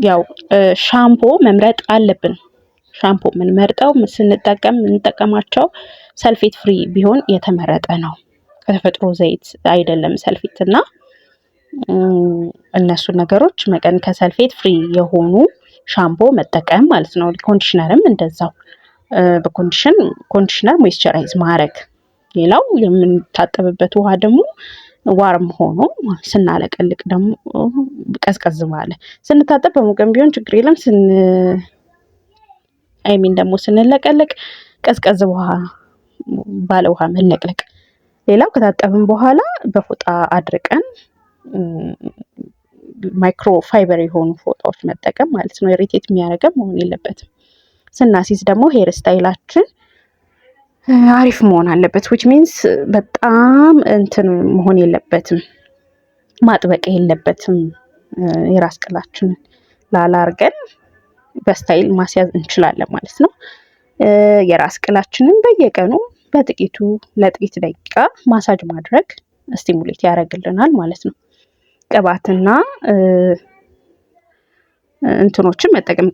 ያው ሻምፖ መምረጥ አለብን። ሻምፖ የምንመርጠው የምንጠቀማቸው ሰልፌት ፍሪ ቢሆን የተመረጠ ነው። ከተፈጥሮ ዘይት አይደለም ሰልፌት እና እነሱ ነገሮች መቀን ከሰልፌት ፍሪ የሆኑ ሻምፖ መጠቀም ማለት ነው። ኮንዲሽነርም እንደዛው ኮንዲሽነር ሞይስቸራይዝ ማድረግ። ሌላው የምንታጠብበት ውሃ ደግሞ ዋርም ሆኖ ስናለቀልቅ ደግሞ ቀዝቀዝ ባለ ስንታጠብ በሙቀም ቢሆን ችግር የለም። ደግሞ ስንለቀልቅ ቀዝቀዝ ባለ ውሃ መለቅለቅ። ሌላው ከታጠብን በኋላ በፎጣ አድርቀን ማይክሮ ፋይበር የሆኑ ፎጣዎች መጠቀም ማለት ነው። ኢሪቴት የሚያደርገን መሆን የለበትም። ስናሲዝ ደግሞ ሄር ስታይላችን አሪፍ መሆን አለበት። which means በጣም እንትን መሆን የለበትም፣ ማጥበቅ የለበትም። የራስ ቅላችንን ላላ አድርገን በስታይል ማስያዝ እንችላለን ማለት ነው። የራስ ቅላችንን በየቀኑ ለጥቂት ደቂቃ ማሳጅ ማድረግ ስቲሙሌት ያደርግልናል ማለት ነው። ቅባትና እንትኖችን መጠቀም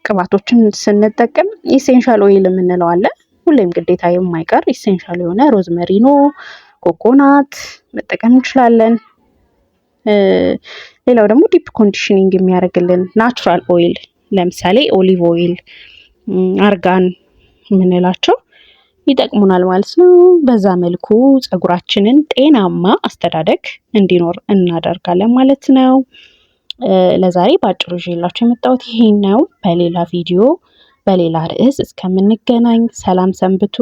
ቅባቶችን ስንጠቀም ኢሴንሻል ኦይል የምንለው አለ። ሁሌም ግዴታ የማይቀር ኢሴንሻል የሆነ ሮዝመሪኖ፣ ኮኮናት መጠቀም እንችላለን። ሌላው ደግሞ ዲፕ ኮንዲሽኒንግ የሚያደርግልን ናቹራል ኦይል ለምሳሌ ኦሊቭ ኦይል፣ አርጋን የምንላቸው ይጠቅሙናል ማለት ነው። በዛ መልኩ ፀጉራችንን ጤናማ አስተዳደግ እንዲኖር እናደርጋለን ማለት ነው። ለዛሬ ባጭሩ ይዤላችሁ የመጣሁት ይሄን ነው። በሌላ ቪዲዮ በሌላ ርዕስ እስከምንገናኝ ሰላም ሰንብቱ።